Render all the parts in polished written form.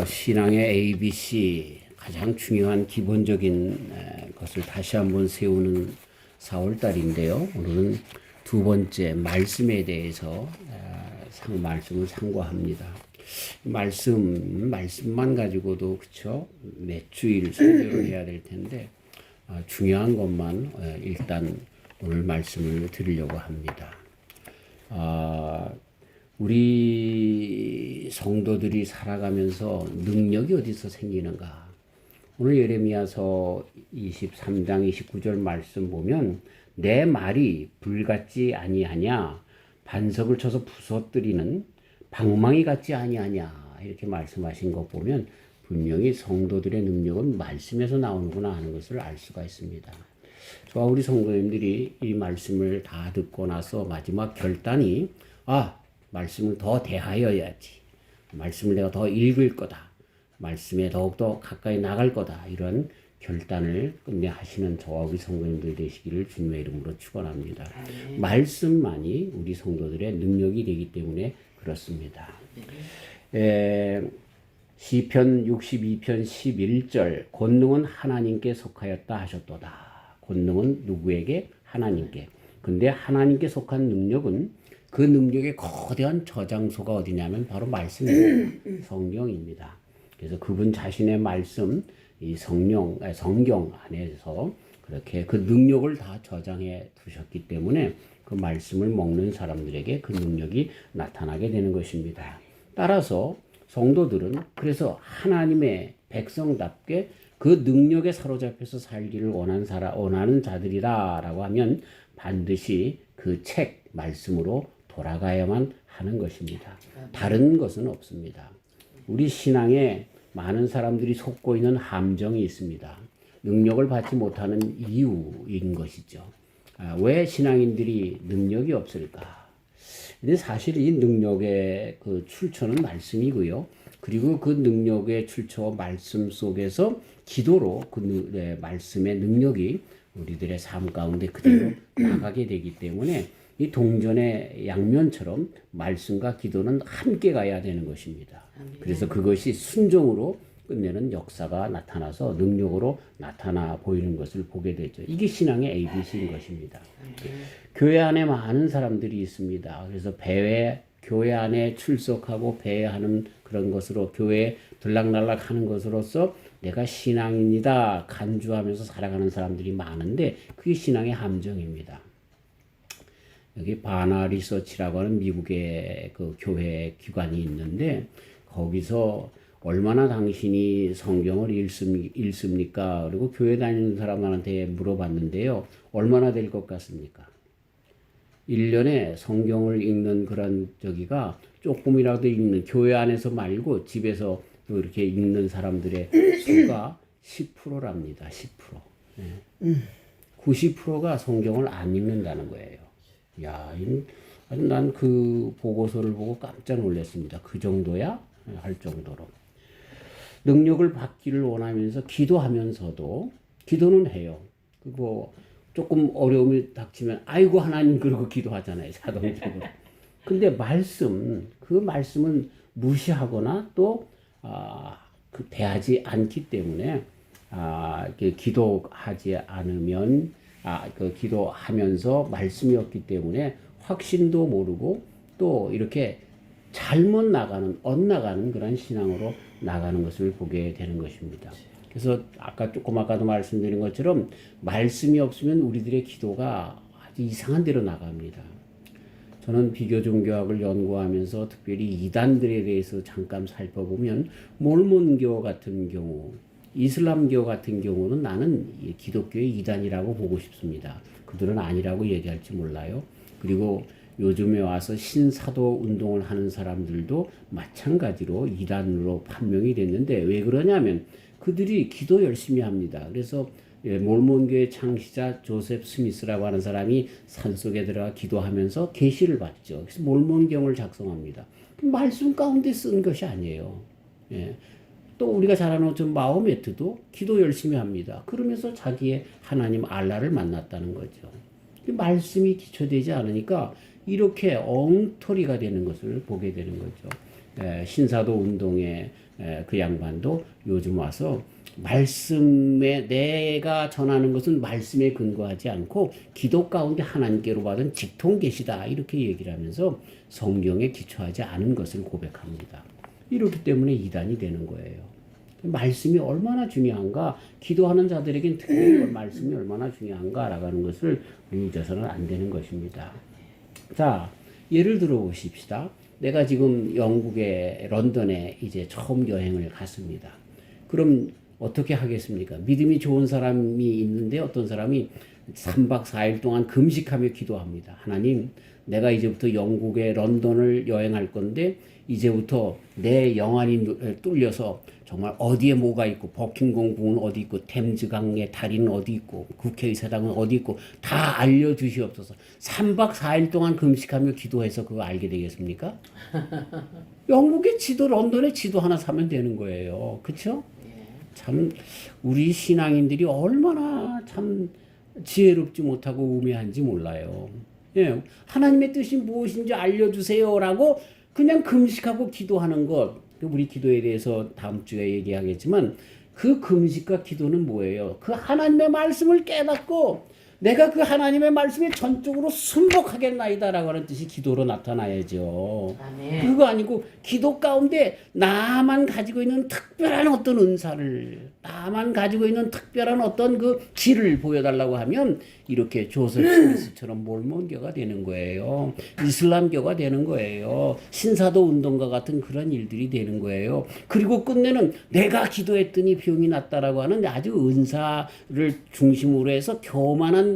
신앙의 ABC 가장 중요한 기본적인 것을 다시 한번 세우는 4월 달인데요. 오늘은 두 번째 말씀에 대해서 말씀을 상고합니다. 말씀만 가지고도 그쵸? 몇 주일 설교를 해야 될 텐데 중요한 것만 일단 오늘 말씀을 드리려고 합니다. 우리 성도들이 살아가면서 능력이 어디서 생기는가? 오늘 예레미야서 23장 29절 말씀 보면 내 말이 불같지 아니하냐? 반석을 쳐서 부서뜨리는 방망이 같지 아니하냐? 이렇게 말씀하신 것 보면 분명히 성도들의 능력은 말씀에서 나오는구나 하는 것을 알 수가 있습니다. 저와 우리 성도님들이 이 말씀을 다 듣고 나서 마지막 결단이 말씀을 더 대하여야지. 말씀을 내가 더 읽을 거다. 말씀에 더욱더 가까이 나갈 거다. 이런 결단을 끝내 하시는 저와 우리 성도님들 되시기를 주님의 이름으로 축원합니다. 말씀만이 우리 성도들의 능력이 되기 때문에 그렇습니다. 시편 62편 11절 권능은 하나님께 속하였다 하셨도다. 권능은 누구에게? 하나님께. 근데 하나님께 속한 능력은 그 능력의 거대한 저장소가 어디냐면 바로 말씀이에요. 성경입니다. 그래서 그분 자신의 말씀, 이 성경 안에서 그렇게 그 능력을 다 저장해 두셨기 때문에 그 말씀을 먹는 사람들에게 그 능력이 나타나게 되는 것입니다. 따라서 성도들은 그래서 하나님의 백성답게 그 능력에 사로잡혀서 살기를 원하는 자들이다라고 하면 반드시 그 책 말씀으로 돌아가야만 하는 것입니다. 다른 것은 없습니다. 우리 신앙에 많은 사람들이 속고 있는 함정이 있습니다. 능력을 받지 못하는 이유인 것이죠. 왜 신앙인들이 능력이 없을까? 근데 사실 이 능력의 그 출처는 말씀이고요. 그리고 그 능력의 출처와 말씀 속에서 기도로 그 말씀의 능력이 우리들의 삶 가운데 그대로 나가게 되기 때문에 이 동전의 양면처럼 말씀과 기도는 함께 가야 되는 것입니다. 그래서 그것이 순종으로 끝내는 역사가 나타나서 능력으로 나타나 보이는 것을 보게 되죠. 이게 신앙의 ABC인 것입니다. 교회 안에 많은 사람들이 있습니다. 그래서 교회 안에 출석하고 배회하는 그런 것으로 교회에 들락날락 하는 것으로서 내가 신앙인이다 간주하면서 살아가는 사람들이 많은데 그게 신앙의 함정입니다. 여기 바나 리서치라고 하는 미국의 그 교회 기관이 있는데 거기서 얼마나 당신이 성경을 읽습니까? 그리고 교회 다니는 사람한테 물어봤는데요. 얼마나 될 것 같습니까? 1년에 성경을 읽는 그런 저기가 조금이라도 읽는 교회 안에서 말고 집에서 또 이렇게 읽는 사람들의 수가 10%랍니다. 10%. 90%가 성경을 안 읽는다는 거예요. 난 그 보고서를 보고 깜짝 놀랐습니다. 그 정도야? 할 정도로. 능력을 받기를 원하면서 기도하면서도 기도는 해요. 그리고 조금 어려움이 닥치면 아이고 하나님 그러고 기도하잖아요. 자동적으로. 근데 그 말씀은 무시하거나 또 대하지 않기 때문에 기도하지 않으면 기도하면서 말씀이 없기 때문에 확신도 모르고 또 이렇게 잘못 엇나가는 그런 신앙으로 나가는 것을 보게 되는 것입니다. 그래서 아까도 말씀드린 것처럼 말씀이 없으면 우리들의 기도가 아주 이상한 데로 나갑니다. 저는 비교 종교학을 연구하면서 특별히 이단들에 대해서 잠깐 살펴보면 몰몬교 같은 경우 이슬람교 같은 경우는 나는 기독교의 이단이라고 보고 싶습니다. 그들은 아니라고 얘기할지 몰라요. 그리고 요즘에 와서 신사도 운동을 하는 사람들도 마찬가지로 이단으로 판명이 됐는데 왜 그러냐면 그들이 기도 열심히 합니다. 그래서 몰몬교의 창시자 조셉 스미스라고 하는 사람이 산속에 들어가 기도하면서 계시를 받죠. 그래서 몰몬경을 작성합니다. 말씀 가운데 쓴 것이 아니에요. 또 우리가 잘 아는 마호메트도 기도 열심히 합니다. 그러면서 자기의 하나님 알라를 만났다는 거죠. 말씀이 기초되지 않으니까 이렇게 엉터리가 되는 것을 보게 되는 거죠. 신사도 운동회 그 양반도 요즘 와서 말씀에 내가 전하는 것은 말씀에 근거하지 않고 기도 가운데 하나님께로 받은 직통 계시다 이렇게 얘기를 하면서 성경에 기초하지 않은 것을 고백합니다. 이렇기 때문에 이단이 되는 거예요. 말씀이 얼마나 중요한가, 기도하는 자들에겐 특히 말씀이 얼마나 중요한가라고 하는 것을 우리 잊어서는 안 되는 것입니다. 자, 예를 들어 보십시다. 내가 지금 영국의 런던에 이제 처음 여행을 갔습니다. 그럼 어떻게 하겠습니까? 믿음이 좋은 사람이 있는데 어떤 사람이 3박 4일 동안 금식하며 기도합니다. 하나님, 내가 이제부터 영국의 런던을 여행할 건데 이제부터 내 영안이 뚫려서 정말 어디에 뭐가 있고 버킹엄궁은 어디 있고 템즈강의 다리는 어디 있고 국회의사당은 어디 있고 다 알려주시옵소서. 3박 4일 동안 금식하며 기도해서 그거 알게 되겠습니까? 영국의 지도, 런던의 지도 하나 사면 되는 거예요. 그렇죠? 참 우리 신앙인들이 얼마나 참 지혜롭지 못하고 우매한지 몰라요. 예, 하나님의 뜻이 무엇인지 알려주세요라고 그냥 금식하고 기도하는 것, 우리 기도에 대해서 다음 주에 얘기하겠지만 그 금식과 기도는 뭐예요? 그 하나님의 말씀을 깨닫고 내가 그 하나님의 말씀에 전적으로 순복하겠나이다라고 하는 뜻이 기도로 나타나야죠. 아멘. 그거 아니고 기도 가운데 나만 가지고 있는 특별한 어떤 은사를, 나만 가지고 있는 특별한 어떤 그 질을 보여달라고 하면 이렇게 조셉 스미스처럼 몰몬교가 되는 거예요. 이슬람교가 되는 거예요. 신사도 운동가 같은 그런 일들이 되는 거예요. 그리고 끝내는 내가 기도했더니 병이 났다라고 하는 아주 은사를 중심으로 해서 교만한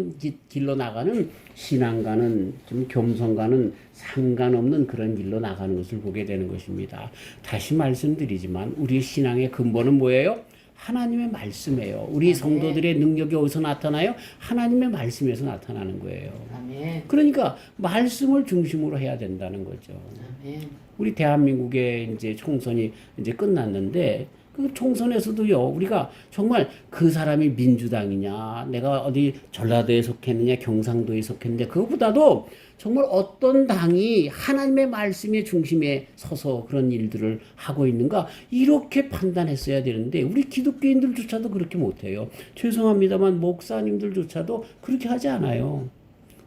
길로 나가는 신앙과는 좀 겸손과는 상관없는 그런 길로 나가는 것을 보게 되는 것입니다. 다시 말씀드리지만 우리의 신앙의 근본은 뭐예요? 하나님의 말씀이에요. 우리 성도들의 능력이 어디서 나타나요? 하나님의 말씀에서 나타나는 거예요. 아멘. 그러니까 말씀을 중심으로 해야 된다는 거죠. 아멘. 우리 대한민국의 이제 총선이 이제 끝났는데 그 총선에서도요, 우리가 정말 그 사람이 민주당이냐, 내가 어디 전라도에 속했느냐, 경상도에 속했느냐, 그것보다도 정말 어떤 당이 하나님의 말씀의 중심에 서서 그런 일들을 하고 있는가, 이렇게 판단했어야 되는데, 우리 기독교인들조차도 그렇게 못해요. 죄송합니다만, 목사님들조차도 그렇게 하지 않아요.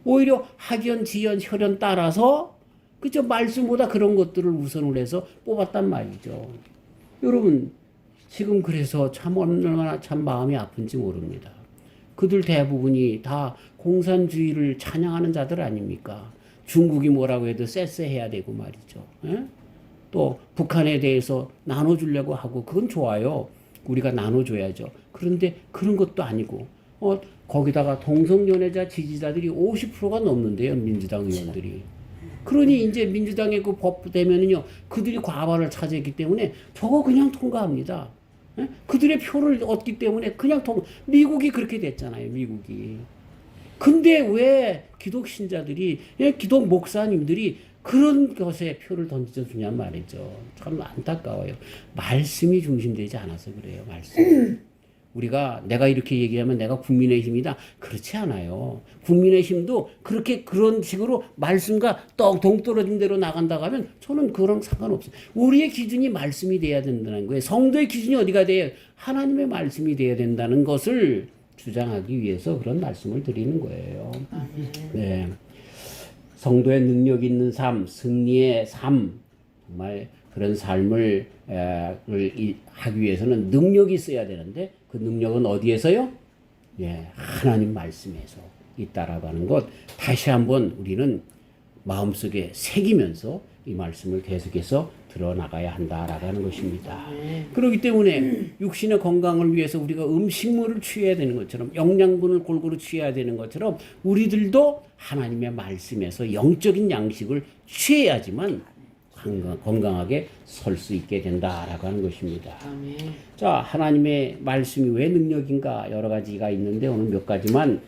오히려 학연, 지연, 혈연 따라서, 그저 말씀보다 그런 것들을 우선을 해서 뽑았단 말이죠. 여러분, 지금 그래서 참 얼마나 참 마음이 아픈지 모릅니다. 그들 대부분이 다 공산주의를 찬양하는 자들 아닙니까? 중국이 뭐라고 해도 쎄쎄해야 되고 말이죠. 에? 또 북한에 대해서 나눠주려고 하고 그건 좋아요. 우리가 나눠줘야죠. 그런데 그런 것도 아니고 거기다가 동성연애자 지지자들이 50%가 넘는데요. 민주당 의원들이. 그러니 이제 민주당의 그 법 되면은요, 그들이 과반을 차지했기 때문에 저거 그냥 통과합니다. 에? 그들의 표를 얻기 때문에 그냥 미국이 그렇게 됐잖아요. 미국이. 근데 왜 기독 신자들이, 기독 목사님들이 그런 것에 표를 던져주냐 말이죠. 참 안타까워요. 말씀이 중심되지 않아서 그래요. 말씀. 우리가 내가 이렇게 얘기하면 내가 국민의힘이다. 그렇지 않아요. 국민의힘도 그렇게 그런 식으로 말씀과 동떨어진 대로 나간다고 하면 저는 그런 상관없어요. 우리의 기준이 말씀이 돼야 된다는 거예요. 성도의 기준이 어디가 돼요? 하나님의 말씀이 돼야 된다는 것을 주장하기 위해서 그런 말씀을 드리는 거예요. 네. 성도의 능력 있는 삶, 승리의 삶, 정말 그런 삶을 하기 위해서는 능력이 있어야 되는데 그 능력은 어디에서요? 예, 하나님 말씀에서 있다라고 하는 것 다시 한번 우리는 마음속에 새기면서 이 말씀을 계속해서 드러나가야 한다라고 하는 것입니다. 그렇기 때문에 육신의 건강을 위해서 우리가 음식물을 취해야 되는 것처럼 영양분을 골고루 취해야 되는 것처럼 우리들도 하나님의 말씀에서 영적인 양식을 취해야지만 건강하게 설 수 있게 된다라고 하는 것입니다. 아멘. 자, 하나님의 말씀이 왜 능력인가 여러 가지가 있는데 오늘 몇 가지만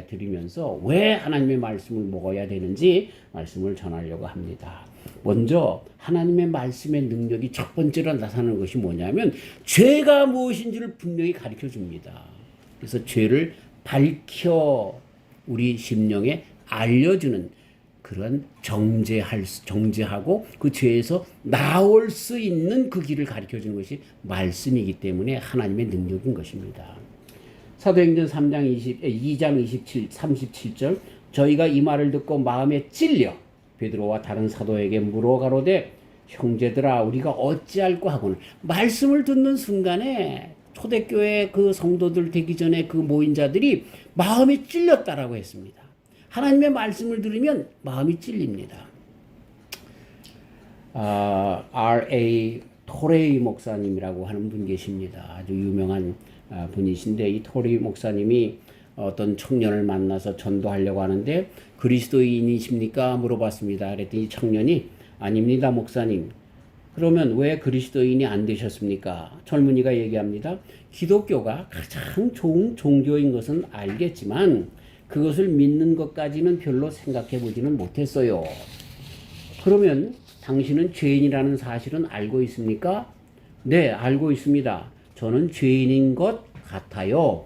드리면서 왜 하나님의 말씀을 먹어야 되는지 말씀을 전하려고 합니다. 먼저 하나님의 말씀의 능력이 첫 번째로 나타나는 것이 뭐냐면 죄가 무엇인지를 분명히 가르쳐 줍니다. 그래서 죄를 밝혀 우리 심령에 알려주는 그런 정죄하고 그 죄에서 나올 수 있는 그 길을 가르쳐 주는 것이 말씀이기 때문에 하나님의 능력인 것입니다. 사도행전 2장 37절 저희가 이 말을 듣고 마음에 찔려 베드로와 다른 사도에게 물어 가로되 형제들아 우리가 어찌할꼬 하고는 말씀을 듣는 순간에 초대교회 그 성도들 되기 전에 그 모인 자들이 마음이 찔렸다라고 했습니다. 하나님의 말씀을 들으면 마음이 찔립니다. R.A. 토레이 목사님이라고 하는 분 계십니다. 아주 유명한 분이신데 이 토레이 목사님이 어떤 청년을 만나서 전도하려고 하는데 그리스도인이십니까? 물어봤습니다. 그랬더니 청년이 아닙니다 목사님. 그러면 왜 그리스도인이 안 되셨습니까? 젊은이가 얘기합니다. 기독교가 가장 좋은 종교인 것은 알겠지만 그것을 믿는 것까지는 별로 생각해 보지는 못했어요. 그러면 당신은 죄인이라는 사실은 알고 있습니까? 네, 알고 있습니다. 저는 죄인인 것 같아요.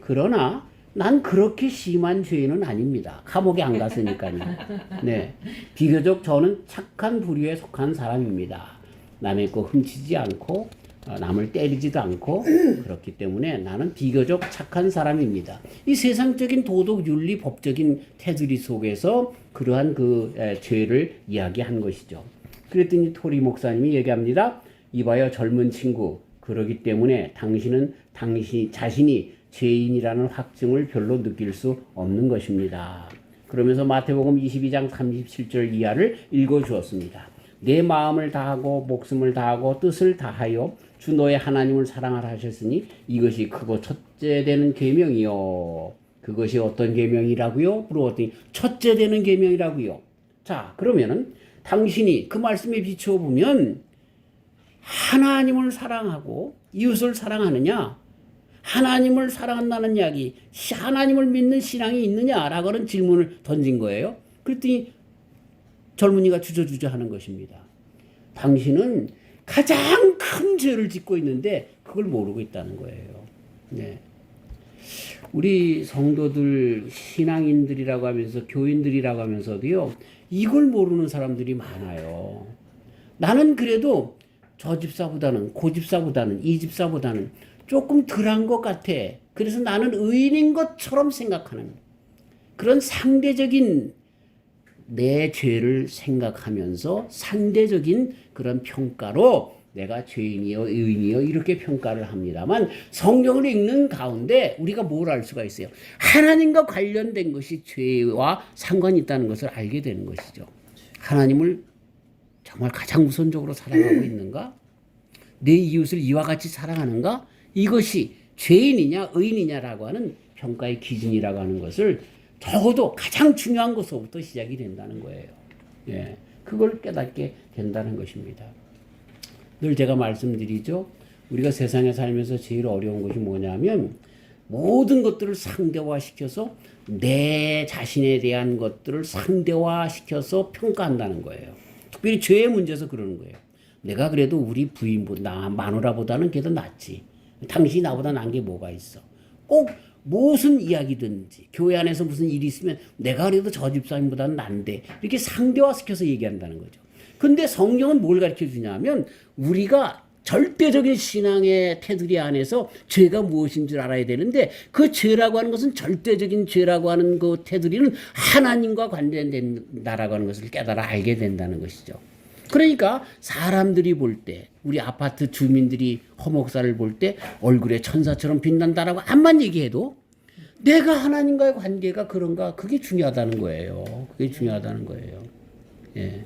그러나 난 그렇게 심한 죄인은 아닙니다. 감옥에 안 갔으니까요. 네, 비교적 저는 착한 부류에 속한 사람입니다. 남의 거 훔치지 않고 남을 때리지도 않고 그렇기 때문에 나는 비교적 착한 사람입니다. 이 세상적인 도덕 윤리 법적인 테두리 속에서 그러한 그 죄를 이야기한 것이죠. 그랬더니 토리 목사님이 얘기합니다. 이봐요 젊은 친구, 그러기 때문에 당신은 자신이 죄인이라는 확증을 별로 느낄 수 없는 것입니다. 그러면서 마태복음 22장 37절 이하를 읽어주었습니다. 내 마음을 다하고 목숨을 다하고 뜻을 다하여 주 너의 하나님을 사랑하라 하셨으니 이것이 크고 첫째 되는 계명이요. 그것이 어떤 계명이라고요? 물어봤더니 첫째 되는 계명이라고요. 자, 그러면은 당신이 그 말씀에 비추어 보면 하나님을 사랑하고 이웃을 사랑하느냐? 하나님을 사랑한다는 이야기, 하나님을 믿는 신앙이 있느냐라고 하는 질문을 던진 거예요. 그랬더니 젊은이가 주저주저 하는 것입니다. 당신은 가장 큰 죄를 짓고 있는데 그걸 모르고 있다는 거예요. 네. 우리 성도들, 신앙인들이라고 하면서 교인들이라고 하면서도요, 이걸 모르는 사람들이 많아요. 나는 그래도 저 집사보다는, 고 집사보다는, 이 집사보다는 조금 덜한 것 같아. 그래서 나는 의인인 것처럼 생각하는 그런 상대적인 내 죄를 생각하면서 상대적인 그런 평가로 내가 죄인이요 의인이요 이렇게 평가를 합니다만 성경을 읽는 가운데 우리가 뭘 알 수가 있어요. 하나님과 관련된 것이 죄와 상관이 있다는 것을 알게 되는 것이죠. 하나님을 정말 가장 우선적으로 사랑하고 있는가? 내 이웃을 이와 같이 사랑하는가? 이것이 죄인이냐 의인이냐라고 하는 평가의 기준이라고 하는 것을 적어도 가장 중요한 것부터 시작이 된다는 거예요. 예, 그걸 깨닫게 된다는 것입니다. 늘 제가 말씀드리죠. 우리가 세상에 살면서 제일 어려운 것이 뭐냐면 모든 것들을 상대화시켜서 내 자신에 대한 것들을 상대화시켜서 평가한다는 거예요. 특별히 죄의 문제에서 그러는 거예요. 내가 그래도 우리 부인보다 마누라보다는 걔도 낫지. 당신이 나보다 난 게 뭐가 있어. 꼭 무슨 이야기든지 교회 안에서 무슨 일이 있으면 내가 그래도 저 집사님보다는 난데 이렇게 상대화시켜서 얘기한다는 거죠. 근데 성경은 뭘 가르쳐 주냐면 우리가 절대적인 신앙의 테두리 안에서 죄가 무엇인 줄 알아야 되는데 그 죄라고 하는 것은 절대적인 죄라고 하는 그 테두리는 하나님과 관련된다라고 하는 것을 깨달아 알게 된다는 것이죠. 그러니까 사람들이 볼 때 우리 아파트 주민들이 허 목사를 볼 때 얼굴에 천사처럼 빛난다라고 암만 얘기해도 내가 하나님과의 관계가 그런가 그게 중요하다는 거예요. 그게 중요하다는 거예요. 예.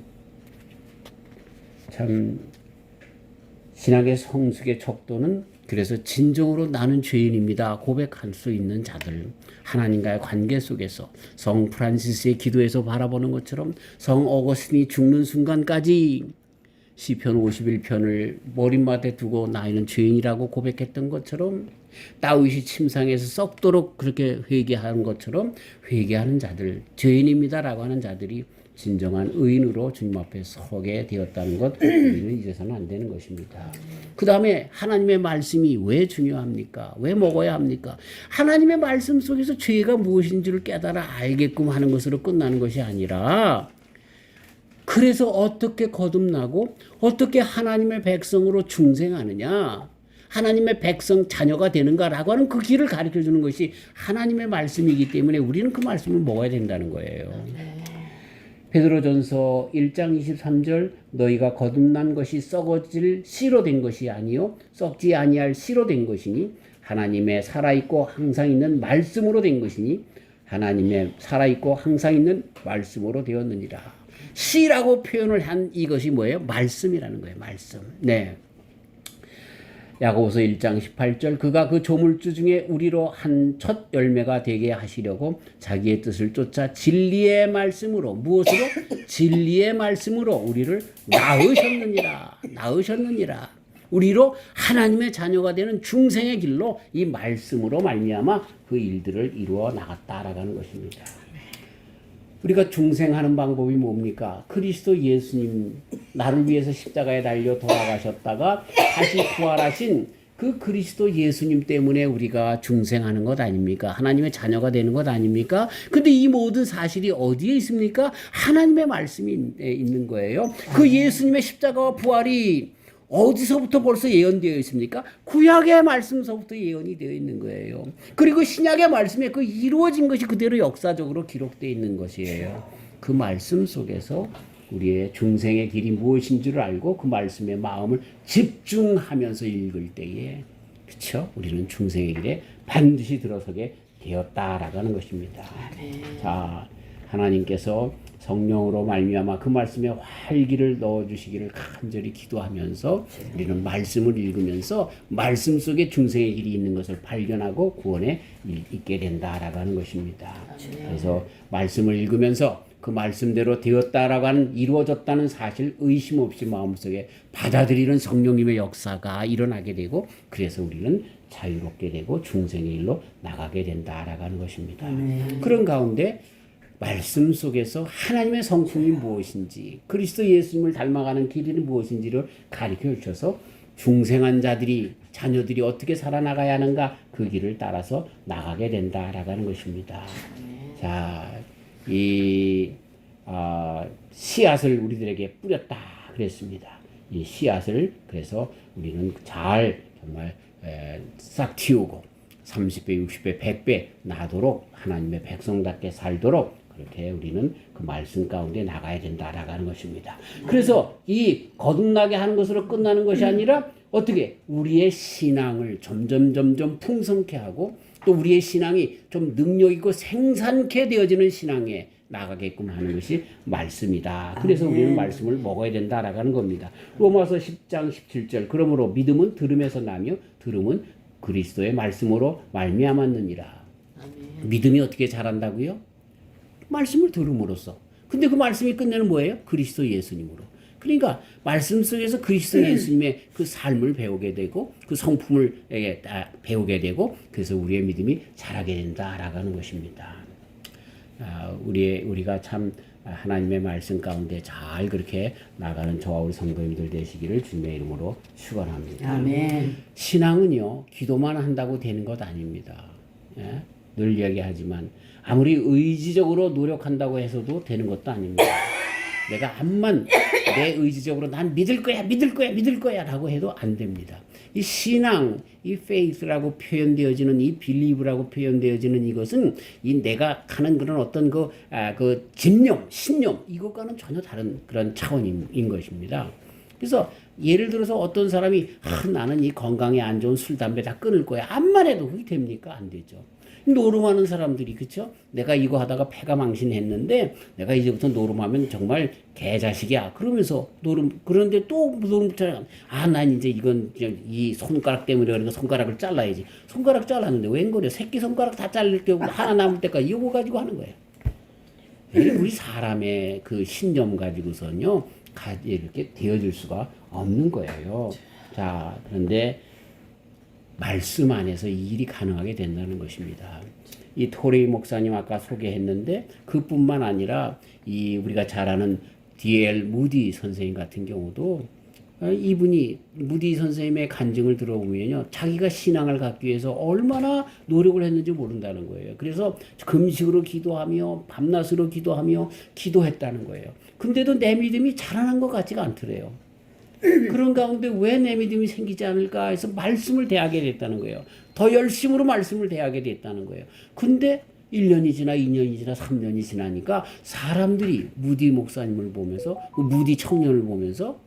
참 신학의 성숙의 척도는 그래서 진정으로 나는 죄인입니다 고백할 수 있는 자들, 하나님과의 관계 속에서 성 프란시스의 기도에서 바라보는 것처럼 성 어거스틴이 죽는 순간까지 시편 51편을 머릿맡에 두고 나이는 죄인이라고 고백했던 것처럼 다윗이 침상에서 썩도록 그렇게 회개하는 것처럼 회개하는 자들, 죄인입니다라고 하는 자들이 진정한 의인으로 주님 앞에 서게 되었다는 것 우리는 잊어서는 안 되는 것입니다. 그 다음에 하나님의 말씀이 왜 중요합니까? 왜 먹어야 합니까? 하나님의 말씀 속에서 죄가 무엇인지를 깨달아 알게끔 하는 것으로 끝나는 것이 아니라 그래서 어떻게 거듭나고 어떻게 하나님의 백성으로 중생하느냐, 하나님의 백성 자녀가 되는가라고 하는 그 길을 가르쳐 주는 것이 하나님의 말씀이기 때문에 우리는 그 말씀을 먹어야 된다는 거예요. 베드로전서 1장 23절 너희가 거듭난 것이 썩어질 씨로 된 것이 아니요 썩지 아니할 씨로 된 것이니 하나님의 살아있고 항상 있는 말씀으로 된 것이니 하나님의 살아있고 항상 있는 말씀으로 되었느니라. 씨라고 표현을 한 이것이 뭐예요? 말씀이라는 거예요. 말씀. 네. 야고보서 1장 18절 그가 그 조물주 중에 우리로 한 첫 열매가 되게 하시려고 자기의 뜻을 쫓아 진리의 말씀으로 무엇으로? 진리의 말씀으로 우리를 낳으셨느니라. 우리로 하나님의 자녀가 되는 중생의 길로 이 말씀으로 말미암아 그 일들을 이루어 나갔다라는 것입니다. 우리가 중생하는 방법이 뭡니까? 그리스도 예수님 나를 위해서 십자가에 달려 돌아가셨다가 다시 부활하신 그 그리스도 예수님 때문에 우리가 중생하는 것 아닙니까? 하나님의 자녀가 되는 것 아닙니까? 근데 이 모든 사실이 어디에 있습니까? 하나님의 말씀이 있는 거예요. 그 예수님의 십자가와 부활이 어디서부터 벌써 예언되어 있습니까? 구약의 말씀서부터 예언이 되어 있는 거예요. 그리고 신약의 말씀에 그 이루어진 것이 그대로 역사적으로 기록되어 있는 것이에요. 그 말씀 속에서 우리의 중생의 길이 무엇인 줄 알고 그 말씀의 마음을 집중하면서 읽을 때에 그렇죠? 우리는 중생의 길에 반드시 들어서게 되었다라고 하는 것입니다. 자, 하나님께서 성령으로 말미암아 그 말씀에 활기를 넣어주시기를 간절히 기도하면서 우리는 말씀을 읽으면서 말씀 속에 중생의 길이 있는 것을 발견하고 구원에 있게 된다라고 하는 것입니다. 그래서 말씀을 읽으면서 그 말씀대로 되었다라고 하는 이루어졌다는 사실 의심 없이 마음속에 받아들이는 성령님의 역사가 일어나게 되고 그래서 우리는 자유롭게 되고 중생의 일로 나가게 된다라고 하는 것입니다. 그런 가운데 말씀 속에서 하나님의 성품이 무엇인지 그리스도 예수님을 닮아가는 길이 무엇인지를 가르쳐 주셔서 중생한 자녀들이 어떻게 살아나가야 하는가 그 길을 따라서 나가게 된다라고 하는 것입니다. 자, 이 씨앗을 우리들에게 뿌렸다 그랬습니다. 이 씨앗을 그래서 우리는 잘 정말 싹 틔우고 30배, 60배, 100배 나도록 하나님의 백성답게 살도록 그렇게 우리는 그 말씀 가운데 나가야 된다라고 하는 것입니다. 그래서 이 거듭나게 하는 것으로 끝나는 것이 아니라 어떻게 우리의 신앙을 점점 풍성케 하고 또 우리의 신앙이 좀 능력 있고 생산케 되어지는 신앙에 나가게끔 하는 것이 말씀이다. 그래서 우리는 말씀을 먹어야 된다라고 하는 겁니다. 로마서 10장 17절 그러므로 믿음은 들음에서 나며 들음은 그리스도의 말씀으로 말미암았느니라. 믿음이 어떻게 자란다고요? 말씀을 들음으로써. 근데 그 말씀이 끝내는 뭐예요? 그리스도 예수님으로. 그러니까 말씀 속에서 그리스도 예수님의 그 삶을 배우게 되고 그 성품을 배우게 되고 그래서 우리의 믿음이 자라게 된다라고 하는 것입니다. 우리가 참 하나님의 말씀 가운데 잘 그렇게 나가는 저와 우리 성도님들 되시기를 주님의 이름으로 축원합니다. 아멘. 신앙은요 기도만 한다고 되는 것 아닙니다. 예? 늘 이야기하지만 아무리 의지적으로 노력한다고 해서도 되는 것도 아닙니다. 내가 암만 내 의지적으로 난 믿을 거야 라고 해도 안 됩니다. 이 신앙, 이 faith라고 표현되어지는 이 believe라고 표현되어지는 이것은 이 내가 하는 그런 어떤 그 집념, 신념 이것과는 전혀 다른 그런 차원인 것입니다. 그래서 예를 들어서 어떤 사람이 나는 이 건강에 안 좋은 술, 담배 다 끊을 거야. 암만 해도 그게 됩니까? 안 되죠. 노름하는 사람들이 그쵸? 내가 이거 하다가 폐가 망신했는데 내가 이제부터 노름하면 정말 개자식이야. 그러면서 그런데 또 노름처럼 난 이제 이건 이 손가락 때문에 그러니까 손가락을 잘라야지. 손가락 잘랐는데 웬거려? 새끼 손가락 다 잘릴 때 하나 남을 때까지 이거 가지고 하는 거예요. 우리 사람의 그 신념 가지고선요 이렇게 되어질 수가 없는 거예요. 자, 그런데 말씀 안에서 이 일이 가능하게 된다는 것입니다. 이 토레이 목사님 아까 소개했는데 그뿐만 아니라 이 우리가 잘 아는 D.L. 무디 선생님 같은 경우도 이분이 무디 선생님의 간증을 들어보면요, 자기가 신앙을 갖기 위해서 얼마나 노력을 했는지 모른다는 거예요. 그래서 금식으로 기도하며 밤낮으로 기도하며 기도했다는 거예요. 근데도 내 믿음이 자라난 것 같지가 않더래요. 그런 가운데 왜 내 믿음이 생기지 않을까 해서 말씀을 대하게 됐다는 거예요. 더 열심으로 말씀을 대하게 됐다는 거예요. 근데 1년이 지나 2년이 지나 3년이 지나니까 사람들이 무디 목사님을 보면서, 그 무디 청년을 보면서,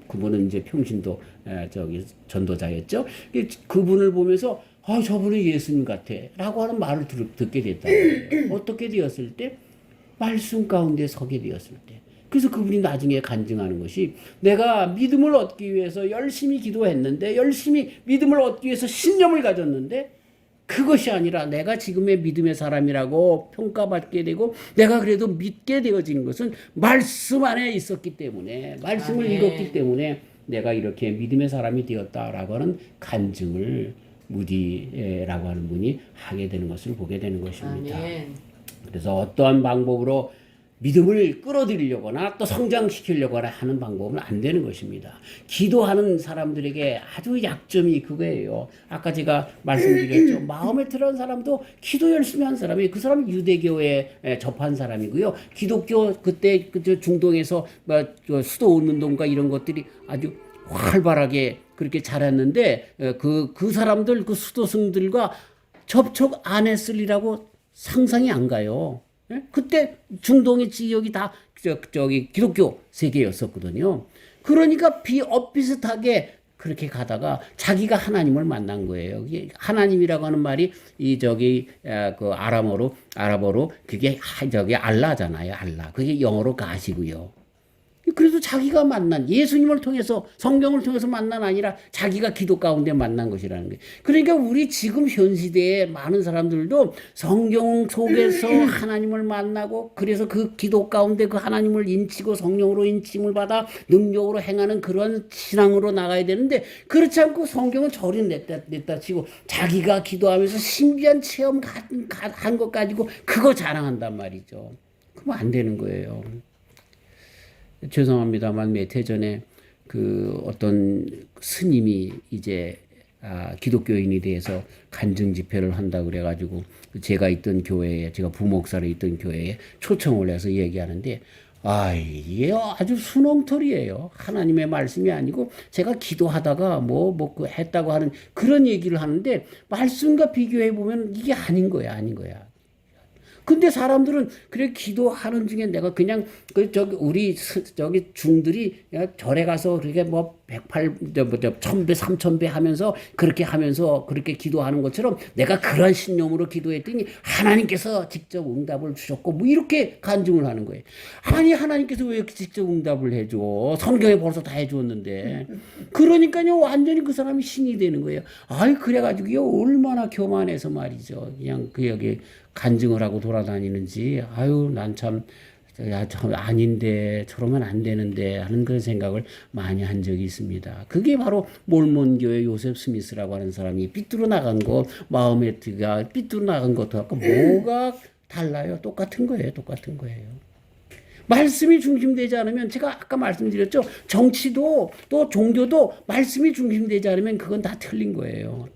그분은 이제 평신도 전도자였죠. 그분을 보면서 저분은 예수님 같아라고 하는 말을 듣게 됐다는 거예요. 어떻게 되었을 때? 말씀 가운데 서게 되었을 때. 그래서 그분이 나중에 간증하는 것이, 내가 믿음을 얻기 위해서 열심히 기도했는데, 열심히 믿음을 얻기 위해서 신념을 가졌는데, 그것이 아니라 내가 지금의 믿음의 사람이라고 평가받게 되고 내가 그래도 믿게 되어진 것은 말씀 안에 있었기 때문에, 말씀을 읽었기 때문에 내가 이렇게 믿음의 사람이 되었다라고 하는 간증을 무디라고 하는 분이 하게 되는 것을 보게 되는 것입니다. 그래서 어떠한 방법으로 믿음을 끌어들이려거나 또 성장시키려거나 하는 방법은 안 되는 것입니다. 기도하는 사람들에게 아주 약점이 그거예요. 아까 제가 말씀드렸죠. 마음에 들어온 사람도 기도 열심히 한 사람이, 그 사람은 유대교에 접한 사람이고요. 기독교 그때 중동에서 수도 운동과 이런 것들이 아주 활발하게 그렇게 자랐는데, 그 사람들, 그 수도승들과 접촉 안 했으리라고 상상이 안 가요. 그때 중동의 지역이 다 기독교 세계였었거든요. 그러니까 비슷하게 그렇게 가다가 자기가 하나님을 만난 거예요. 하나님이라고 하는 말이 그 아랍어로 그게 알라잖아요. 알라. 그게 영어로 가시고요. 그래서 자기가 만난, 예수님을 통해서, 성경을 통해서 만난 아니라 자기가 기도 가운데 만난 것이라는 거예요. 그러니까 우리 지금 현 시대에 많은 사람들도 성경 속에서 하나님을 만나고, 그래서 그 기도 가운데 그 하나님을 인치고 성령으로 인침을 받아 능력으로 행하는 그런 신앙으로 나가야 되는데, 그렇지 않고 성경은 저리 냈다 치고 자기가 기도하면서 신비한 체험 한 것 가지고 그거 자랑한단 말이죠. 그러면 안 되는 거예요. 죄송합니다만 몇 해 전에 그 어떤 스님이 이제 기독교인이 돼서 간증 집회를 한다 그래가지고 제가 있던 교회에, 제가 부목사로 있던 교회에 초청을 해서 얘기하는데, 이게 아주 순엉터리예요. 하나님의 말씀이 아니고 제가 기도하다가 했다고 하는 그런 얘기를 하는데, 말씀과 비교해 보면 이게 아닌 거야. 근데 사람들은 그래 기도하는 중에 내가 그냥 우리 중들이 절에 가서 그렇게 1000배 3000배 하면서 그렇게 기도하는 것처럼 내가 그런 신념으로 기도했더니 하나님께서 직접 응답을 주셨고 이렇게 간증을 하는 거예요. 아니, 하나님께서 왜 직접 응답을 해줘? 성경에 벌써 다 해주었는데. 그러니까요, 완전히 그 사람이 신이 되는 거예요. 그래가지고요, 얼마나 교만해서 말이죠. 그냥 여기 간증을 하고 돌아다니는지, 난 참 아닌데, 저러면 안 되는데 하는 그런 생각을 많이 한 적이 있습니다. 그게 바로 몰몬교회 요셉 스미스라고 하는 사람이 삐뚤어 나간 것, 마음에트가 삐뚤어 나간 것도 아까 뭐가 달라요? 똑같은 거예요. 말씀이 중심되지 않으면, 제가 아까 말씀드렸죠. 정치도 또 종교도 말씀이 중심되지 않으면 그건 다 틀린 거예요.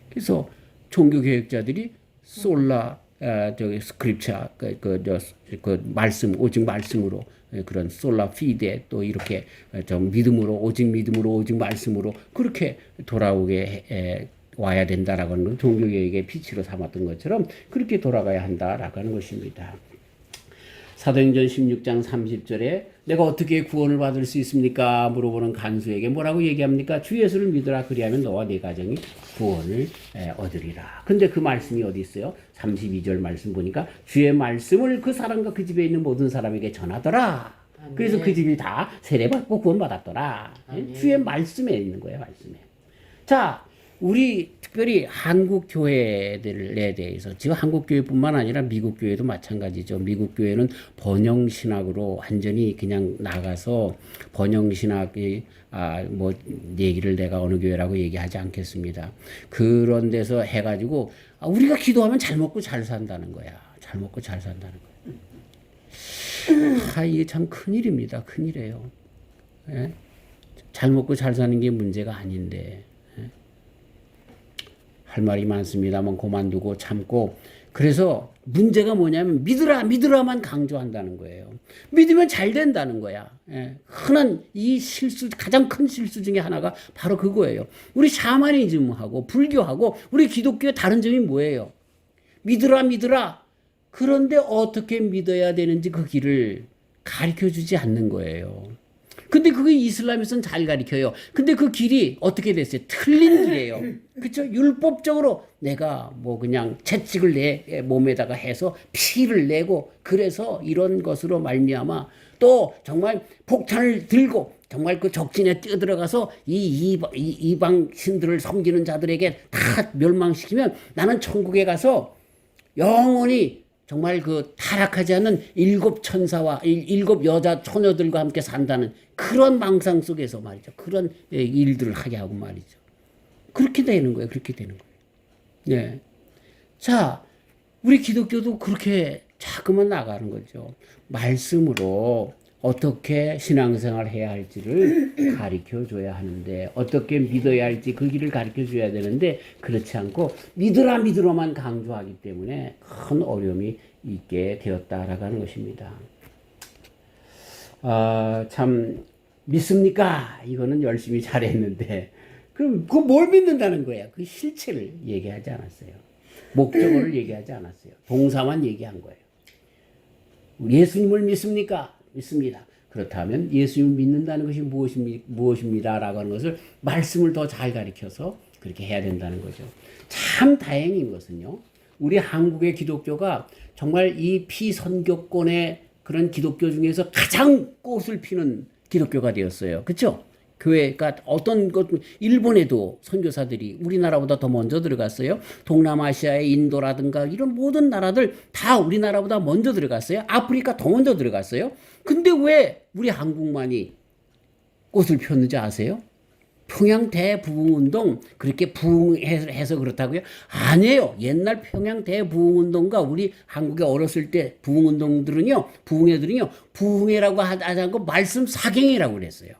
그래서 종교개혁자들이 솔라 스크립처 말씀, 오직 말씀으로, 그런 솔라 피데, 또 이렇게 믿음으로, 오직 말씀으로 그렇게 돌아오게 와야 된다라고 하는 건 종교개혁의 피치로 삼았던 것처럼 그렇게 돌아가야 한다라고 하는 것입니다. 사도행전 16장 30절에 내가 어떻게 구원을 받을 수 있습니까? 물어보는 간수에게 뭐라고 얘기합니까? 주 예수를 믿으라, 그리하면 너와 네 가정이 구원을 얻으리라. 근데 그 말씀이 어디 있어요? 32절 말씀 보니까 주의 말씀을 그 사람과 그 집에 있는 모든 사람에게 전하더라. 아멘. 그래서 그 집이 다 세례받고 구원받았더라. 아멘. 주의 말씀에 있는 거예요, 말씀에. 자, 우리 특별히 한국 교회들에 대해서, 지금 한국 교회뿐만 아니라 미국 교회도 마찬가지죠. 미국 교회는 번영 신학으로 완전히 그냥 나가서 번영 신학이 얘기를 내가 어느 교회라고 얘기하지 않겠습니다. 그런 데서 해가지고 우리가 기도하면 잘 먹고 잘 산다는 거야. 이게 참 큰일입니다. 큰일이에요. 예? 잘 먹고 잘 사는 게 문제가 아닌데. 예? 할 말이 많습니다만 그만두고 참고. 그래서 문제가 뭐냐면 믿으라 믿으라만 강조한다는 거예요. 믿으면 잘 된다는 거야. 예. 흔한 이 실수, 가장 큰 실수 중에 하나가 바로 그거예요. 우리 샤머니즘하고 불교하고 우리 기독교의 다른 점이 뭐예요? 믿으라 믿으라. 그런데 어떻게 믿어야 되는지 그 길을 가르쳐주지 않는 거예요. 근데 그게 이슬람에서는 잘 가르쳐요. 근데 그 길이 어떻게 됐어요? 틀린 길이에요. 그렇죠? 율법적으로 내가 뭐 그냥 채찍을 내 몸에다가 해서 피를 내고 그래서 이런 것으로 말미암아 또 정말 폭탄을 들고 정말 그 적진에 뛰어들어가서 이방 신들을 섬기는 자들에게 다 멸망시키면 나는 천국에 가서 영원히 정말 그 타락하지 않는 7천사와 7 여자 처녀들과 함께 산다는 그런 망상 속에서 말이죠. 그런 일들을 하게 하고 말이죠. 그렇게 되는 거예요. 그렇게 되는 거예요. 네. 자, 우리 기독교도 그렇게 자꾸만 나가는 거죠. 말씀으로 어떻게 신앙생활 해야 할지를 가르쳐 줘야 하는데 어떻게 믿어야 할지 그 길을 가르쳐 줘야 되는데 그렇지 않고 믿으라 믿으라만 강조하기 때문에 큰 어려움이 있게 되었다라고 하는 것입니다. 참 믿습니까? 이거는 열심히 잘했는데 그럼 그 뭘 믿는다는 거야? 그 실체를 얘기하지 않았어요. 목적어를 얘기하지 않았어요. 동사만 얘기한 거예요. 예수님을 믿습니까? 믿습니다. 그렇다면 예수님을 믿는다는 것이 무엇입니다? 라고 하는 것을 말씀을 더 잘 가르쳐서 그렇게 해야 된다는 거죠. 참 다행인 것은요. 우리 한국의 기독교가 정말 이 피선교권의 그런 기독교 중에서 가장 꽃을 피는 기독교가 되었어요. 그렇죠? 교회가 어떤 것, 일본에도 선교사들이 우리나라보다 더 먼저 들어갔어요. 동남아시아의 인도라든가 이런 모든 나라들 다 우리나라보다 먼저 들어갔어요. 아프리카 더 먼저 들어갔어요. 근데 왜 우리 한국만이 꽃을 폈는지 아세요? 평양 대부흥운동 그렇게 부흥해서 그렇다고요? 아니에요. 옛날 평양 대부흥운동과 우리 한국에 어렸을 때 부흥운동들은요, 부흥회들은요, 부흥회라고 하지 않고 말씀 사경이라고 그랬어요.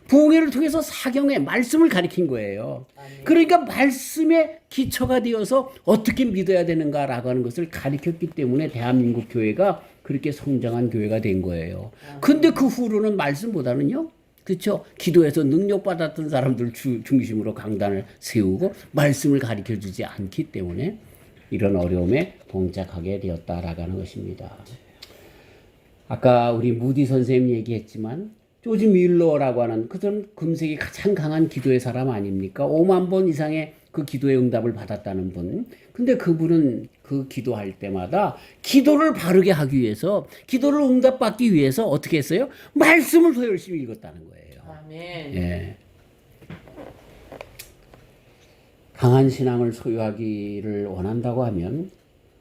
부흥회를 통해서 사경의 말씀을 가리킨 거예요. 그러니까 말씀의 기초가 되어서 어떻게 믿어야 되는가라고 하는 것을 가리켰기 때문에 대한민국 교회가 그렇게 성장한 교회가 된 거예요. 근데 그 후로는 말씀보다는요, 그렇죠? 기도해서 능력받았던 사람들 중심으로 강단을 세우고 말씀을 가르쳐주지 않기 때문에 이런 어려움에 봉착하게 되었다라고 하는 것입니다. 아까 우리 무디 선생님 얘기했지만 조지 뮬러라고 하는 그런 금색이 가장 강한 기도의 사람 아닙니까? 5만 번 이상의 그 기도의 응답을 받았다는 분. 근데 그분은 그 기도할 때마다 기도를 바르게 하기 위해서, 기도를 응답받기 위해서 어떻게 했어요? 말씀을 더 열심히 읽었다는 거예요. 아멘. 예. 강한 신앙을 소유하기를 원한다고 하면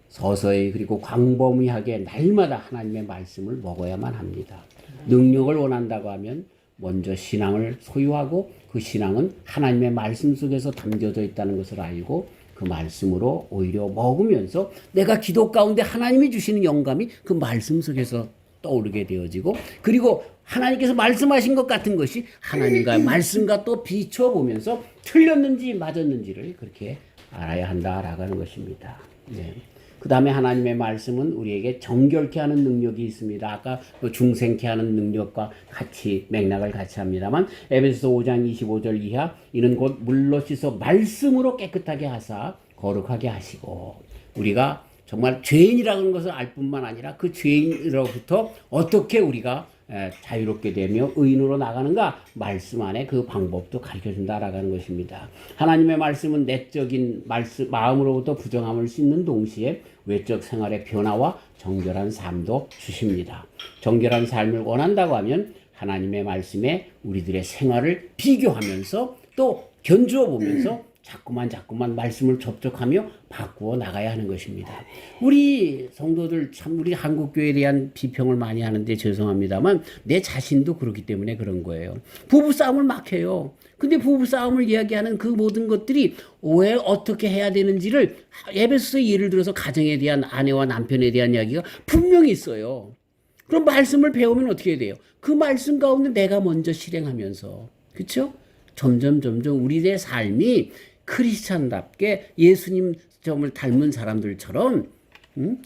서서히 그리고 광범위하게 날마다 하나님의 말씀을 먹어야만 합니다. 능력을 원한다고 하면 먼저 신앙을 소유하고 그 신앙은 하나님의 말씀 속에서 담겨져 있다는 것을 알고 그 말씀으로 오히려 먹으면서 내가 기도 가운데 하나님이 주시는 영감이 그 말씀 속에서 떠오르게 되어지고 그리고 하나님께서 말씀하신 것 같은 것이 하나님과의 말씀과 또 비춰보면서 틀렸는지 맞았는지를 그렇게 알아야 한다라고 하는 것입니다. 네. 그 다음에 하나님의 말씀은 우리에게 정결케 하는 능력이 있습니다. 아까 중생케 하는 능력과 같이 맥락을 같이 합니다만 에베소서 5장 25절 이하 이는 곧 물로 씻어 말씀으로 깨끗하게 하사 거룩하게 하시고 우리가 정말 죄인이라는 것을 알 뿐만 아니라 그 죄인으로부터 어떻게 우리가 자유롭게 되며 의인으로 나가는가 말씀 안에 그 방법도 가르쳐준다라고 하는 것입니다. 하나님의 말씀은 내적인 마음으로부터 부정함을 씻는 동시에 외적 생활의 변화와 정결한 삶도 주십니다. 정결한 삶을 원한다고 하면 하나님의 말씀에 우리들의 생활을 비교하면서 또 견주어 보면서 자꾸만 말씀을 접촉하며 바꾸어 나가야 하는 것입니다. 우리 성도들 참 우리 한국교회에 대한 비평을 많이 하는데 죄송합니다만 내 자신도 그렇기 때문에 그런 거예요. 부부싸움을 막 해요. 근데 부부싸움을 이야기하는 그 모든 것들이 왜 어떻게 해야 되는지를 에베소서의 예를 들어서 가정에 대한 아내와 남편에 대한 이야기가 분명히 있어요. 그럼 말씀을 배우면 어떻게 돼요? 그 말씀 가운데 내가 먼저 실행하면서, 그렇죠? 점점 우리의 삶이 크리스찬답게 예수님 점을 닮은 사람들처럼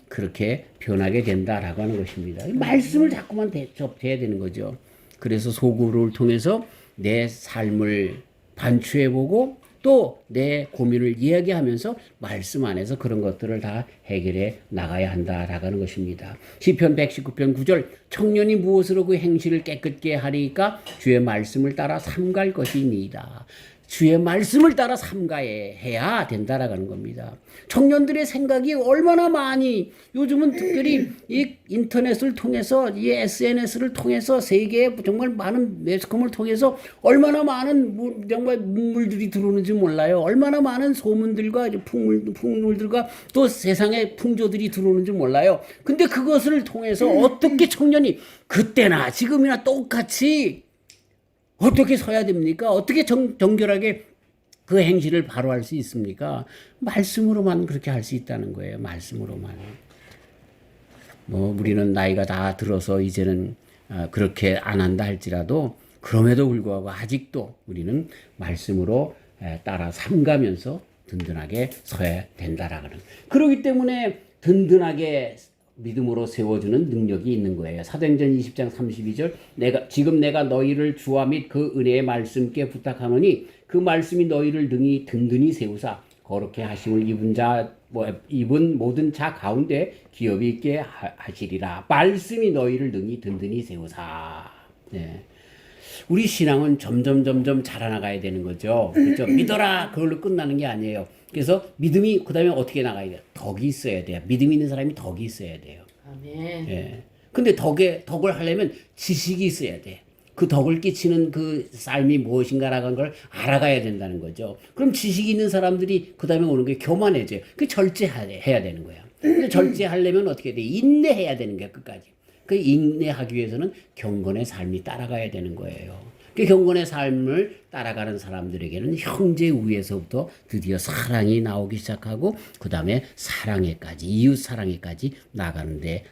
그렇게 변하게 된다라고 하는 것입니다. 말씀을 자꾸만 접해야 되는 거죠. 그래서 소구를 통해서 내 삶을 반추해보고 또 내 고민을 이야기하면서 말씀 안에서 그런 것들을 다 해결해 나가야 한다라고 하는 것입니다. 시편 119편 9절 청년이 무엇으로 그 행실을 깨끗게 하리까 주의 말씀을 따라 삼갈 것이니이다. 주의 말씀을 따라 삼가해야 된다라고 하는 겁니다. 청년들의 생각이 얼마나 많이 요즘은 특별히 이 인터넷을 통해서 이 SNS를 통해서 세계에 정말 많은 매스컴을 통해서 얼마나 많은 정말 문물들이 들어오는지 몰라요. 얼마나 많은 소문들과 풍물들과 또 세상의 풍조들이 들어오는지 몰라요. 근데 그것을 통해서 어떻게 청년이 그때나 지금이나 똑같이 어떻게 서야 됩니까? 어떻게 정결하게 그 행실을 바로 할 수 있습니까? 말씀으로만 그렇게 할 수 있다는 거예요. 말씀으로만. 뭐 우리는 나이가 다 들어서 이제는 그렇게 안 한다 할지라도 그럼에도 불구하고 아직도 우리는 말씀으로 따라 삼가면서 든든하게 서야 된다라는. 그렇기 때문에 든든하게 믿음으로 세워주는 능력이 있는 거예요. 사도행전 20장 32절 지금 내가 너희를 주와 및 그 은혜의 말씀께 부탁하노니 그 말씀이 너희를 능히 든든히 세우사 거룩해 하심을 입은 모든 자 가운데 기업이 있게 하시리라. 말씀이 너희를 능히 든든히 세우사. 네. 우리 신앙은 점점 자라나가야 되는 거죠. 그렇죠? 믿어라 그걸로 끝나는 게 아니에요. 그래서 믿음이 그다음에 어떻게 나가야 돼요? 덕이 있어야 돼요. 믿음 있는 사람이 덕이 있어야 돼요. 아멘. 예. 근데 덕을 하려면 지식이 있어야 돼. 그 덕을 끼치는 그 삶이 무엇인가라는 걸 알아가야 된다는 거죠. 그럼 지식이 있는 사람들이 그다음에 오는 게 교만해져요. 그 절제해야 되는 거예요. 근데 절제하려면 어떻게 돼? 인내해야 되는 거야, 끝까지. 그 인내하기 위해서는 경건의 삶이 따라가야 되는 거예요. 그 경건의 삶을 따라가는 사람들에게는 형제 우애에서부터 드디어 사랑이 나오기 시작하고 그 다음에 사랑에까지 이웃 사랑에까지 나가는데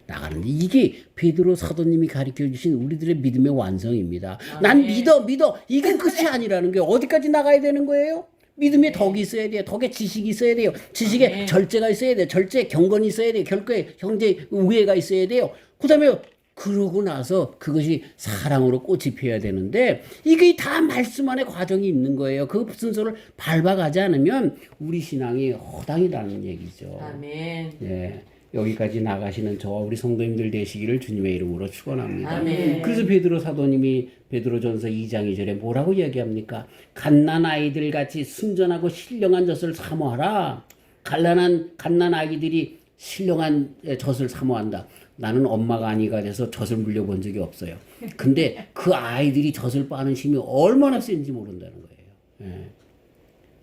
이게 베드로 사도님이 가르쳐 주신 우리들의 믿음의 완성입니다. 난 믿어 이게 끝이 아니라는 게 어디까지 나가야 되는 거예요? 믿음에 덕이 있어야 돼요. 덕에 지식이 있어야 돼요. 지식에 절제가 있어야 돼요. 절제 경건이 있어야 돼요. 결국에 형제 우애가 있어야 돼요. 그 다음에 그러고 나서 그것이 사랑으로 꽃이 피어야 되는데 이게 다 말씀 안에 과정이 있는 거예요. 그 순서를 밟아가지 않으면 우리 신앙이 허당이라는 얘기죠. 아멘. 예, 여기까지 나가시는 저와 우리 성도님들 되시기를 주님의 이름으로 축원합니다. 아멘. 그래서 베드로 사도님이 베드로전서 2장 2절에 뭐라고 이야기합니까? 갓난 아이들 같이 순전하고 신령한 젖을 사모하라. 갓난 아기들이 신령한 젖을 사모한다. 나는 엄마가 아니가 돼서 젖을 물려본 적이 없어요. 근데 그 아이들이 젖을 빠는 힘이 얼마나 센지 모른다는 거예요. 예.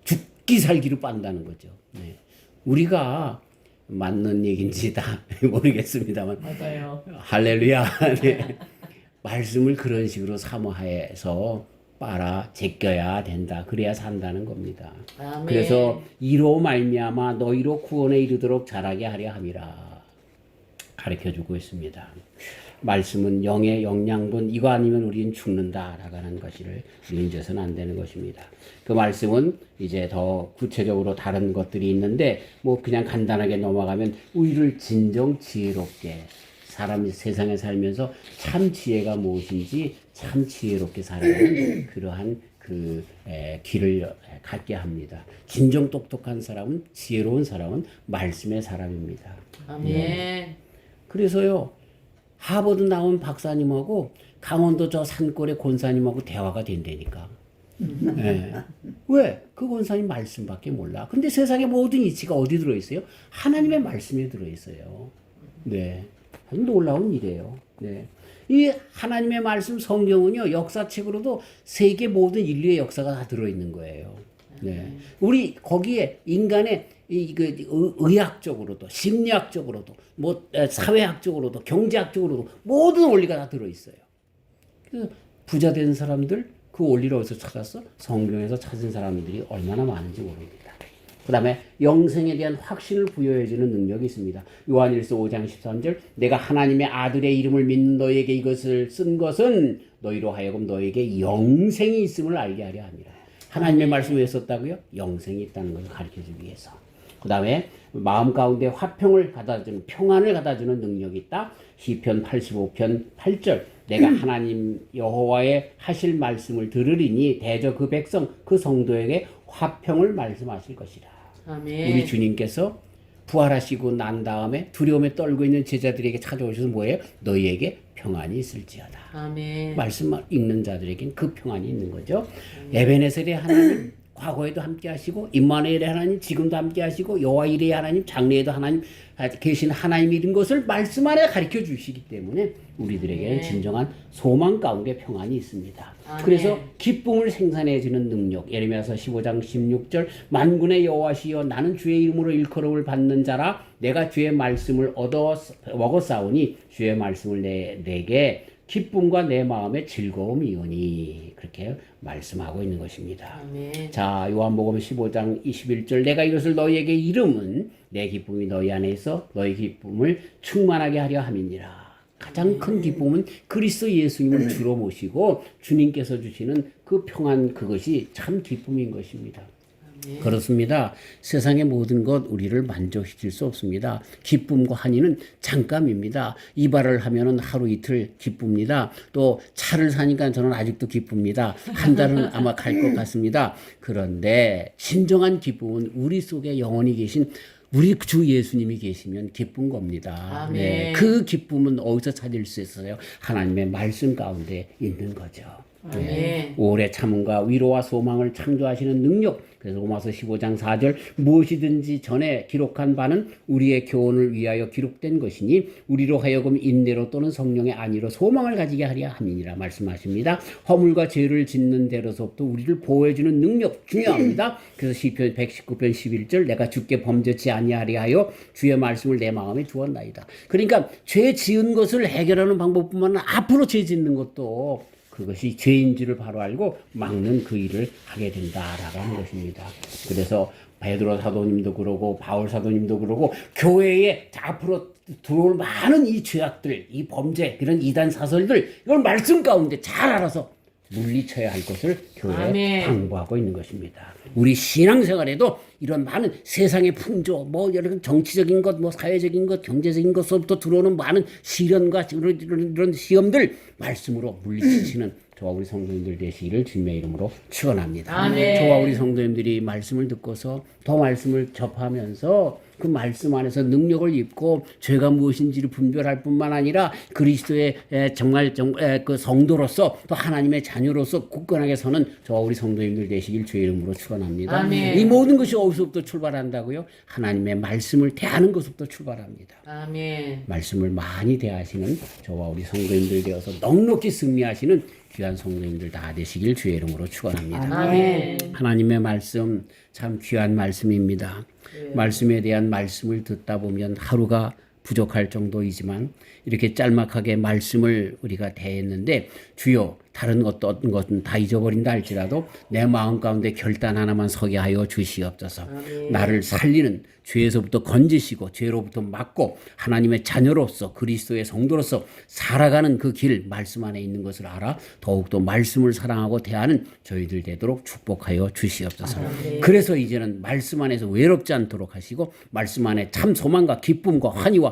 죽기 살기로 빤다는 거죠. 네. 우리가 맞는 얘기인지 다 모르겠습니다만. 맞아요. 할렐루야. 네. 말씀을 그런 식으로 사모해서 빨아 제껴야 된다. 그래야 산다는 겁니다. 아멘. 그래서 이로 말미암아 너희로 구원에 이르도록 자라게 하려 함이라. 가르쳐주고 있습니다. 말씀은 영의 영양분 이거 아니면 우리는 죽는다라고 하는 것을 잊어서는 안 되는 것입니다. 그 말씀은 이제 더 구체적으로 다른 것들이 있는데 뭐 그냥 간단하게 넘어가면 우리를 진정 지혜롭게 사람이 세상에 살면서 참 지혜가 무엇인지 참 지혜롭게 살아가는 그러한 그 길을 갖게 합니다. 진정 똑똑한 사람은 지혜로운 사람은 말씀의 사람입니다. 아멘. 네. 그래서요 하버드 나온 박사님하고 강원도 저 산골의 권사님하고 대화가 된다니까. 네. 왜? 그 권사님 말씀밖에 몰라. 근데 세상의 모든 이치가 어디 들어있어요? 하나님의 말씀에 들어있어요. 네. 아주 놀라운 일이에요. 네. 이 하나님의 말씀 성경은요 역사책으로도 세계 모든 인류의 역사가 다 들어있는 거예요. 네. 우리 거기에 인간의 의학적으로도 심리학적으로도 뭐 사회학적으로도 경제학적으로도 모든 원리가 다 들어있어요. 그래서 부자 된 사람들 그 원리를 어디서 찾았어? 성경에서 찾은 사람들이 얼마나 많은지 모릅니다. 그 다음에 영생에 대한 확신을 부여해주는 능력이 있습니다. 요한일서 5장 13절 내가 하나님의 아들의 이름을 믿는 너에게 이것을 쓴 것은 너희로 하여금 너에게 영생이 있음을 알게 하려 함이라. 하나님의 말씀을 왜 썼다고요? 영생이 있다는 것을 가르쳐주기 위해서. 그 다음에 마음 가운데 화평을 갖다주는 평안을 갖다주는 능력이 있다. 시편 85편 8절 내가 하나님 여호와의 하실 말씀을 들으리니 대저 그 백성 그 성도에게 화평을 말씀하실 것이라. 아멘. 우리 주님께서 부활하시고 난 다음에 두려움에 떨고 있는 제자들에게 찾아오셔서 뭐예요? 너희에게 평안이 있을지어다. 아멘. 말씀 읽는 자들에겐 그 평안이 있는 거죠. 에베네셀의 하나님 과거에도 함께 하시고 임마누엘의 하나님 지금도 함께 하시고 여호와 이레의 하나님 장래에도 하나님 계신 하나님이된 것을 말씀 안에 가르쳐 주시기 때문에 우리들에게는 진정한 소망 가운데 평안이 있습니다. 아멘. 그래서 기쁨을 생산해 주는 능력. 예레미야서 15장 16절 만군의 여호와시여 나는 주의 이름으로 일컬음을 받는 자라 내가 주의 말씀을 얻어 먹어 싸우니 주의 말씀을 내게 기쁨과 내 마음의 즐거움이오니 그렇게 말씀하고 있는 것입니다. 아멘. 자, 요한복음 15장 21절 내가 이것을 너희에게 이름은 내 기쁨이 너희 안에 있어 너희 기쁨을 충만하게 하려 함이니라. 가장 큰 기쁨은 그리스도 예수님을 주로 모시고 주님께서 주시는 그 평안 그것이 참 기쁨인 것입니다. 그렇습니다. 세상의 모든 것 우리를 만족시킬 수 없습니다. 기쁨과 한의는 잠깐입니다. 이발을 하면은 하루 이틀 기쁩니다. 또 차를 사니까 저는 아직도 기쁩니다. 한 달은 아마 갈 것 같습니다. 그런데 진정한 기쁨은 우리 속에 영원히 계신 우리 주 예수님이 계시면 기쁜 겁니다. 아멘. 네, 그 기쁨은 어디서 찾을 수 있어요? 하나님의 말씀 가운데 있는 거죠. 네. 오래 참음과 위로와 소망을 창조하시는 능력. 그래서 로마서 15장 4절 무엇이든지 전에 기록한 바는 우리의 교훈을 위하여 기록된 것이니 우리로 하여금 인내로 또는 성령의 안위로 소망을 가지게 하려 함이니라 말씀하십니다. 허물과 죄를 짓는 데로서부터 우리를 보호해주는 능력 중요합니다. 그래서 시편 119편 11절 내가 주께 범죄치 아니하리 하여 주의 말씀을 내 마음에 두었나이다. 그러니까 죄 지은 것을 해결하는 방법뿐만 아니라 앞으로 죄 짓는 것도 그것이 죄인 줄을 바로 알고 막는 그 일을 하게 된다라고 하는 것입니다. 그래서 베드로 사도님도 그러고 바울 사도님도 그러고 교회에 앞으로 들어올 많은 이 죄악들, 이 범죄, 이런 이단 사설들 이걸 말씀 가운데 잘 알아서 물리쳐야 할 것을 교회에 당부하고 있는 것입니다. 우리 신앙생활에도 이런 많은 세상의 풍조, 뭐 여러 정치적인 것, 뭐 사회적인 것, 경제적인 것서부터 들어오는 많은 시련과 이런 시험들 말씀으로 물리치시는 저와 우리 성도님들 되시기를 주님의 이름으로 축원합니다. 아멘. 저와 우리 성도님들이 말씀을 듣고서 더 말씀을 접하면서 그 말씀 안에서 능력을 입고 죄가 무엇인지를 분별할 뿐만 아니라 그리스도의 정말 그 성도로서 또 하나님의 자녀로서 굳건하게 서는 저와 우리 성도님들 되시길 주의 이름으로 축원합니다. 아멘. 이 모든 것이 어디서부터 출발한다고요? 하나님의 말씀을 대하는 것부터 출발합니다. 아멘. 말씀을 많이 대하시는 저와 우리 성도님들 되어서 넉넉히 승리하시는 귀한 성도님들 다 되시길 주의 이름으로 축원합니다. 아멘. 하나님의 말씀 참 귀한 말씀입니다. 말씀에 대한 말씀을 듣다 보면 하루가 부족할 정도이지만 이렇게 짤막하게 말씀을 우리가 대했는데 주여 다른 어떤 것은 다 잊어버린다 할지라도 내 마음 가운데 결단 하나만 서게 하여 주시옵소서. 아멘. 나를 살리는 죄에서부터 건지시고 죄로부터 막고 하나님의 자녀로서 그리스도의 성도로서 살아가는 그 길 말씀 안에 있는 것을 알아 더욱더 말씀을 사랑하고 대하는 저희들 되도록 축복하여 주시옵소서. 아멘. 그래서 이제는 말씀 안에서 외롭지 않도록 하시고 말씀 안에 참 소망과 기쁨과 환희와